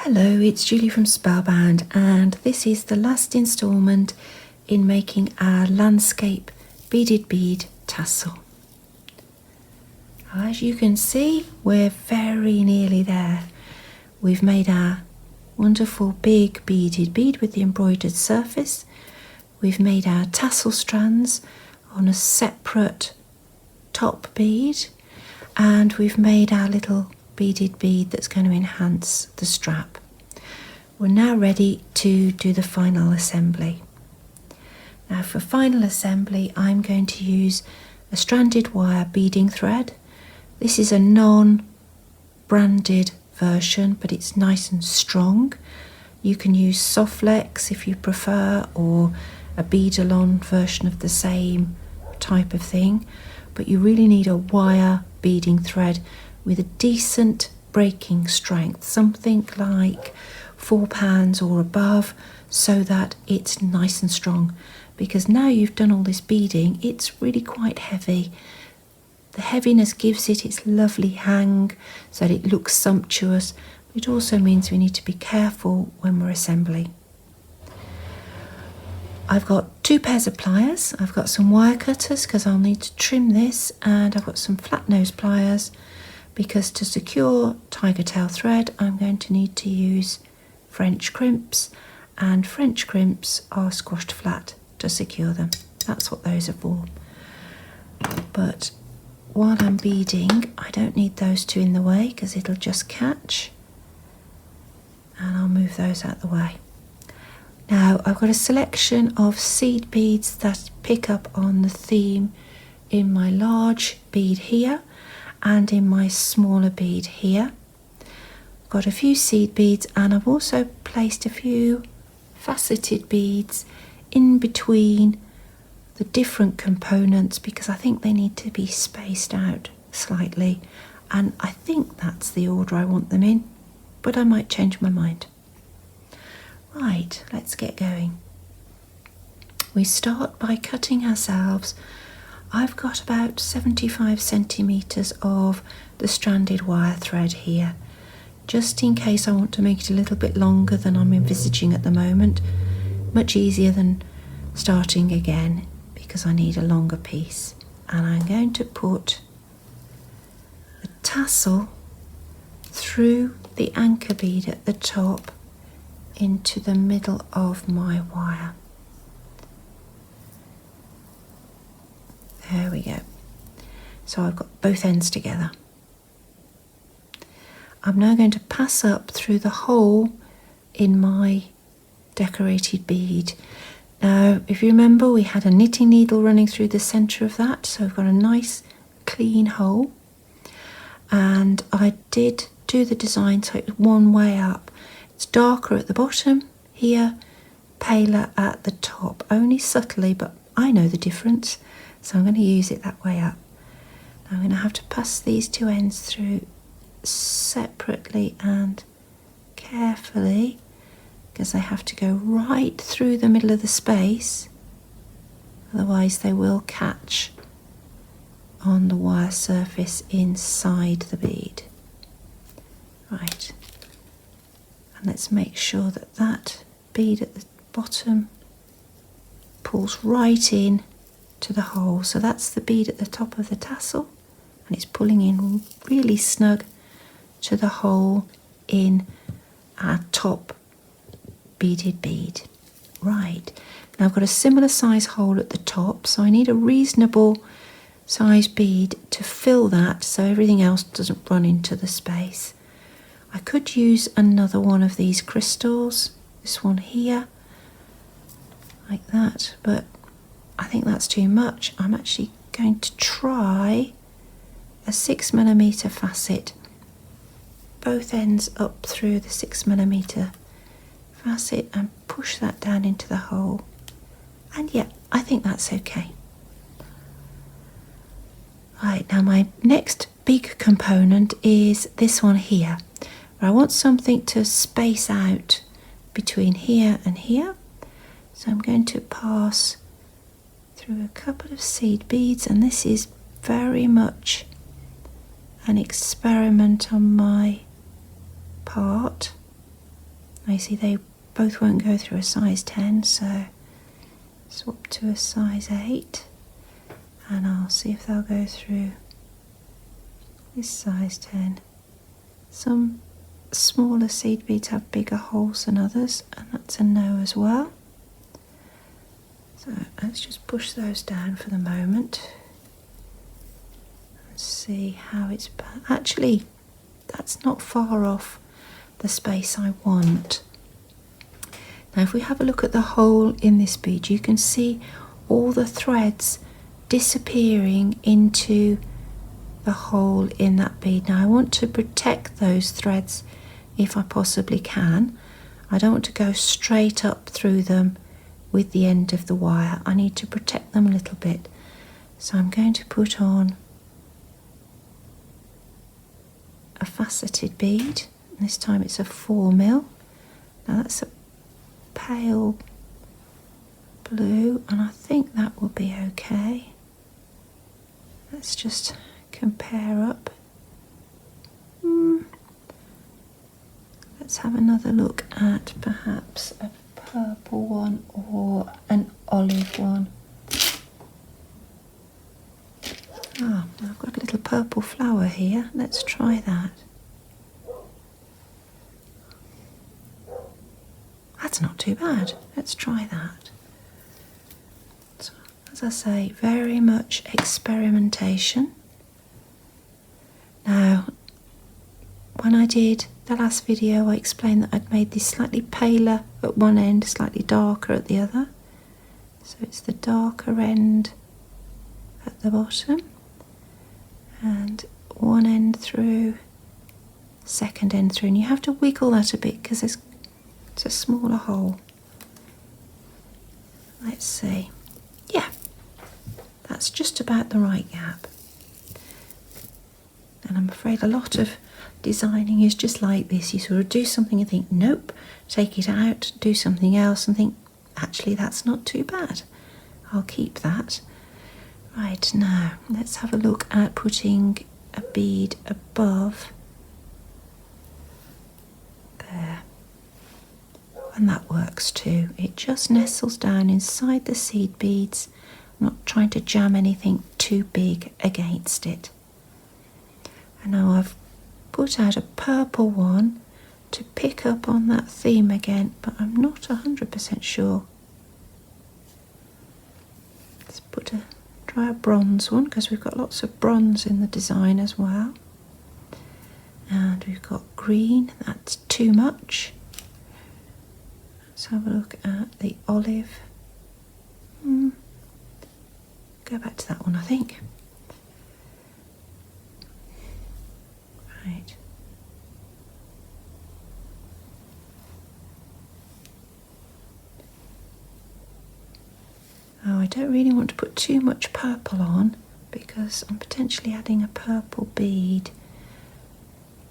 Hello, it's Julie from Spellbound, and this is the last instalment in making our landscape beaded bead tassel. As you can see, we're very nearly there. We've made our wonderful big beaded bead with the embroidered surface. We've made our tassel strands on a separate top bead, and we've made our little beaded bead that's going to enhance the strap. We're now ready to do the final assembly. Now for final assembly, I'm going to use a stranded wire beading thread. This is a non-branded version, but it's nice and strong. You can use Softlex if you prefer, or a bead-along version of the same type of thing, but you really need a wire beading thread with a decent breaking strength, something like 4 pounds or above, so that it's nice and strong. Because now you've done all this beading, it's really quite heavy. The heaviness gives it its lovely hang so that it looks sumptuous. It also means we need to be careful when we're assembling. I've got 2 pairs of pliers. I've got some wire cutters because I'll need to trim this, and I've got some flat nose pliers because to secure tiger tail thread I'm going to need to use French crimps, and French crimps are squashed flat to secure them. That's what those are for. But while I'm beading, I don't need those 2 in the way because it'll just catch, and I'll move those out the way. Now I've got a selection of seed beads that pick up on the theme in my large bead here and in my smaller bead here. I've got a few seed beads, and I've also placed a few faceted beads in between the different components because I think they need to be spaced out slightly, and I think that's the order I want them in, but I might change my mind. Right, let's get going. We start by cutting ourselves. I've got about 75 centimetres of the stranded wire thread here, just in case I want to make it a little bit longer than I'm envisaging at the moment. Much easier than starting again because I need a longer piece. And I'm going to put the tassel through the anchor bead at the top into the middle of my wire. There we go. So I've got both ends together. I'm now going to pass up through the hole in my decorated bead. Now, if you remember, we had a knitting needle running through the centre of that, so I've got a nice clean hole. And I did do the design so it's one way up. It's darker at the bottom here, paler at the top, only subtly, but I know the difference. So I'm going to use it that way up. Now I'm going to have to pass these 2 ends through separately and carefully because they have to go right through the middle of the space, otherwise they will catch on the wire surface inside the bead. Right, and let's make sure that that bead at the bottom pulls right in to the hole. So that's the bead at the top of the tassel, and it's pulling in really snug to the hole in our top beaded bead. Right, now I've got a similar size hole at the top, so I need a reasonable size bead to fill that so everything else doesn't run into the space. I could use another one of these crystals, this one here, like that, but I think that's too much. I'm actually going to try a 6mm facet, both ends up through the 6mm facet, and push that down into the hole. And yeah, I think that's okay. Right, now my next big component is this one here, where I want something to space out between here and here. So I'm going to pass through a couple of seed beads, and this is very much an experiment on my part. Now you see they both won't go through a size 10, so swap to a size 8 and I'll see if they'll go through this size 10. Some smaller seed beads have bigger holes than others, and that's a no as well. So let's just push those down for the moment and see how it's... Actually, that's not far off the space I want. Now if we have a look at the hole in this bead, you can see all the threads disappearing into the hole in that bead. Now I want to protect those threads if I possibly can. I don't want to go straight up through them with the end of the wire. I need to protect them a little bit. So I'm going to put on a faceted bead. This time it's a 4mm. Now that's a pale blue and I think that will be okay. Let's just compare up. Let's have another look at perhaps a purple one or an olive one. Ah, I've got a little purple flower here. Let's try that. That's not too bad. Let's try that. So, as I say, very much experimentation. Now, when I did the last video, I explained that I'd made this slightly paler at one end, slightly darker at the other. So it's the darker end at the bottom, and one end through, second end through, and you have to wiggle that a bit because it's a smaller hole. Let's see. Yeah, that's just about the right gap. And I'm afraid a lot of designing is just like this. You sort of do something and think, nope, take it out, do something else and think, actually that's not too bad. I'll keep that. Right, now let's have a look at putting a bead above there. And that works too. It just nestles down inside the seed beads. I'm not trying to jam anything too big against it. And now I've put out a purple one to pick up on that theme again, but I'm not 100% sure. Let's try a bronze one because we've got lots of bronze in the design as well. And we've got green, that's too much. Let's have a look at the olive. Go back to that one, I think. Right. Oh, I don't really want to put too much purple on because I'm potentially adding a purple bead.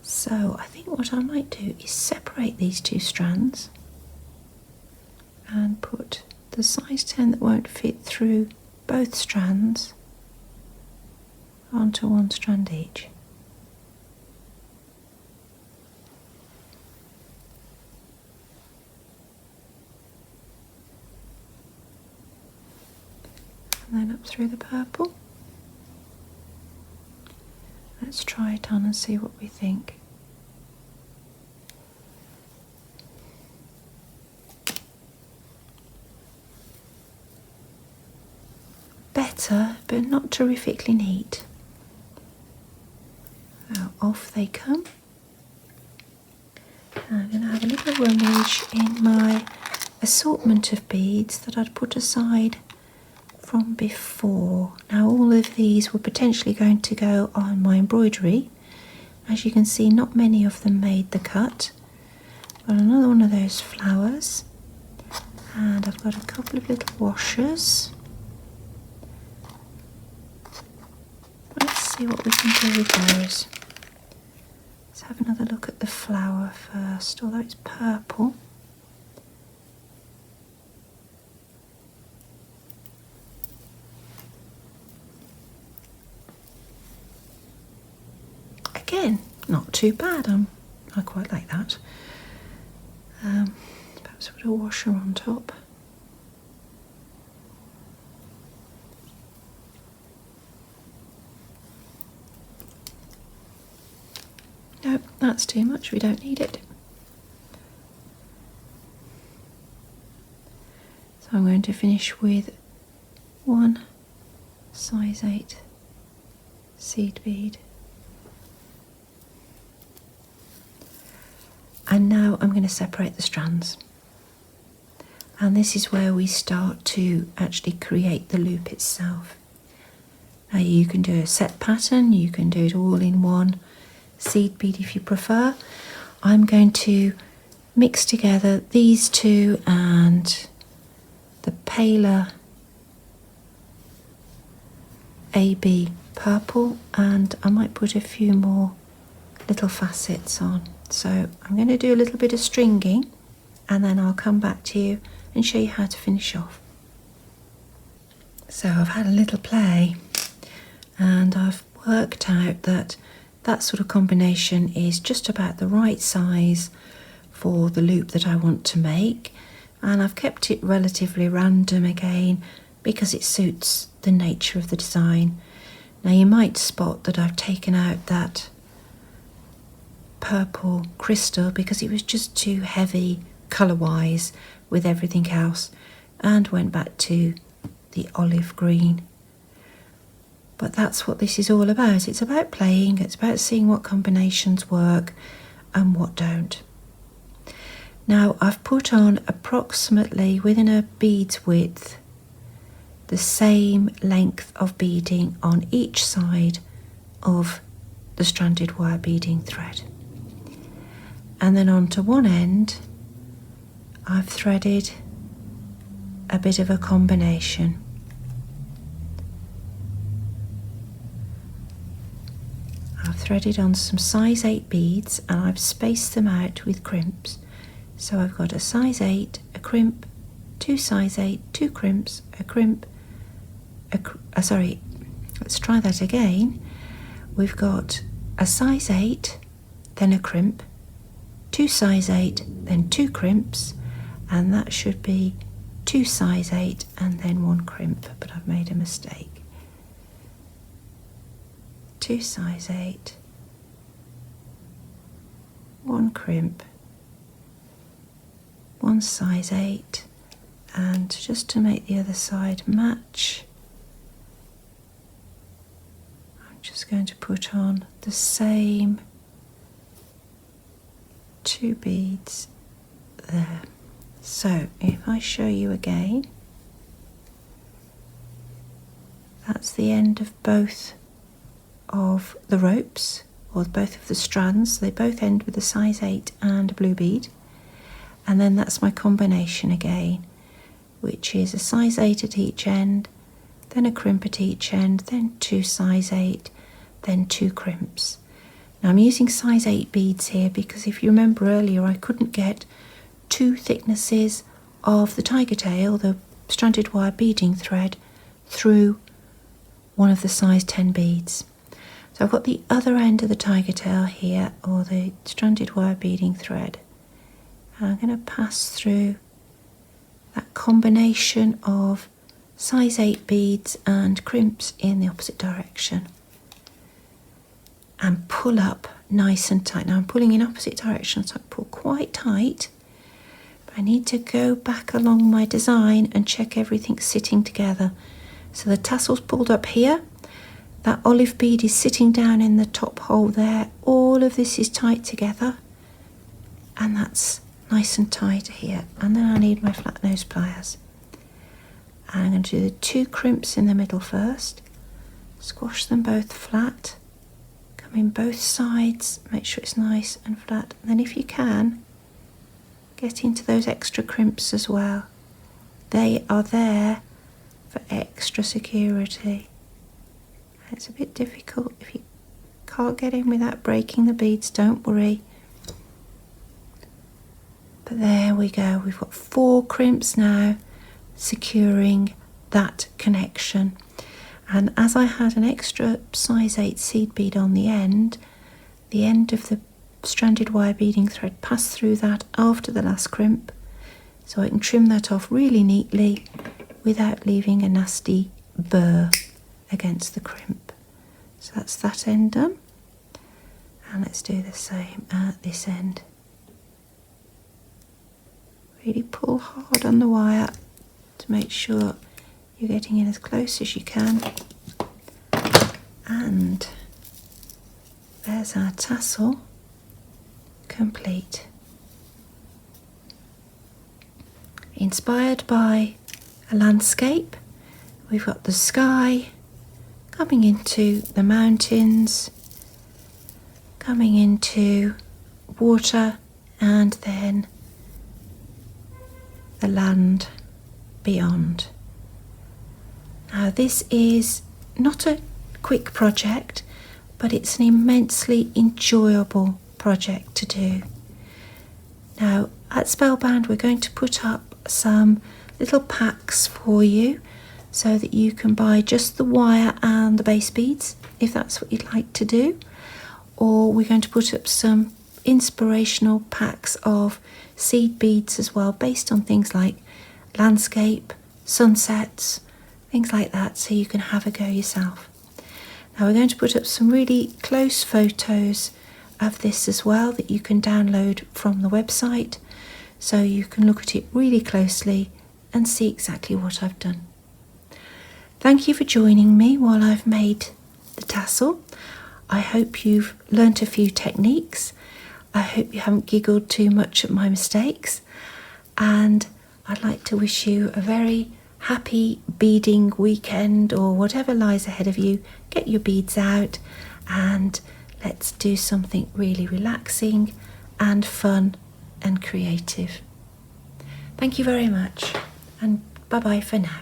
So I think what I might do is separate these two strands and put the size 10 that won't fit through both strands onto one strand each. And then up through the purple. Let's try it on and see what we think. Better, but not terrifically neat. Now off they come. I'm going to have a little rummage in my assortment of beads that I'd put aside from before. Now all of these were potentially going to go on my embroidery. As you can see, not many of them made the cut. Got another one of those flowers, and I've got a couple of little washers. Let's see what we can do with those. Let's have another look at the flower first, although it's purple. Again, not too bad. I quite like that. Perhaps put a washer on top. Nope, that's too much, we don't need it. So I'm going to finish with one size 8 seed bead. And now I'm going to separate the strands. And this is where we start to actually create the loop itself. Now you can do a set pattern, you can do it all in one seed bead if you prefer. I'm going to mix together these two and the paler AB purple, and I might put a few more little facets on. So I'm going to do a little bit of stringing and then I'll come back to you and show you how to finish off. So I've had a little play and I've worked out that that sort of combination is just about the right size for the loop that I want to make, and I've kept it relatively random again because it suits the nature of the design. Now you might spot that I've taken out that purple crystal because it was just too heavy colour wise with everything else, and went back to the olive green. But that's what this is all about. It's about playing, it's about seeing what combinations work and what don't. Now I've put on approximately within a bead's width the same length of beading on each side of the stranded wire beading thread. And then onto one end I've threaded a bit of a combination. I've threaded on some size 8 beads and I've spaced them out with crimps. So I've got a size 8, a crimp, 2 size 8, 2 crimps, a crimp, let's try that again. We've got a size 8, then a crimp, 2 size 8, then 2 crimps, and that should be 2 size 8 and then 1 crimp, but I've made a mistake. 2 size 8, 1 crimp, 1 size 8, and just to make the other side match, I'm just going to put on the same 2 beads there. So if I show you again, that's the end of both of the ropes, or both of the strands. They both end with a size 8 and a blue bead, and then that's my combination again, which is a size 8 at each end, then a crimp at each end, then 2 size 8, then 2 crimps. Now I'm using size 8 beads here because if you remember earlier I couldn't get 2 thicknesses of the tiger tail, the stranded wire beading thread, through one of the size 10 beads. So I've got the other end of the tiger tail here, or the stranded wire beading thread, and I'm going to pass through that combination of size 8 beads and crimps in the opposite direction and pull up nice and tight. Now I'm pulling in opposite directions, so I pull quite tight, but I need to go back along my design and check everything's sitting together. So the tassel's pulled up here, that olive bead is sitting down in the top hole there, all of this is tight together, and that's nice and tight here. And then I need my flat nose pliers. And I'm going to do the 2 crimps in the middle first, squash them both flat, come in both sides, make sure it's nice and flat, and then if you can, get into those extra crimps as well. They are there for extra security. It's a bit difficult if you can't get in without breaking the beads, don't worry. But there we go, we've got 4 crimps now securing that connection. And as I had an extra size 8 seed bead on the end of the stranded wire beading thread pass through that after the last crimp, so I can trim that off really neatly without leaving a nasty burr against the crimp. So that's that end done, and let's do the same at this end. Really pull hard on the wire to make sure you're getting in as close as you can. And there's our tassel complete. Inspired by a landscape, we've got the sky coming into the mountains, coming into water, and then the land beyond. Now this is not a quick project, but it's an immensely enjoyable project to do. Now at Spellbound we're going to put up some little packs for you so that you can buy just the wire and the base beads if that's what you'd like to do, or we're going to put up some inspirational packs of seed beads as well, based on things like landscape, sunsets, things like that, so you can have a go yourself. Now we're going to put up some really close photos of this as well that you can download from the website, so you can look at it really closely and see exactly what I've done. Thank you for joining me while I've made the tassel. I hope you've learnt a few techniques. I hope you haven't giggled too much at my mistakes, and I'd like to wish you a very happy beading weekend, or whatever lies ahead of you. Get your beads out and let's do something really relaxing and fun and creative. Thank you very much, and bye bye for now.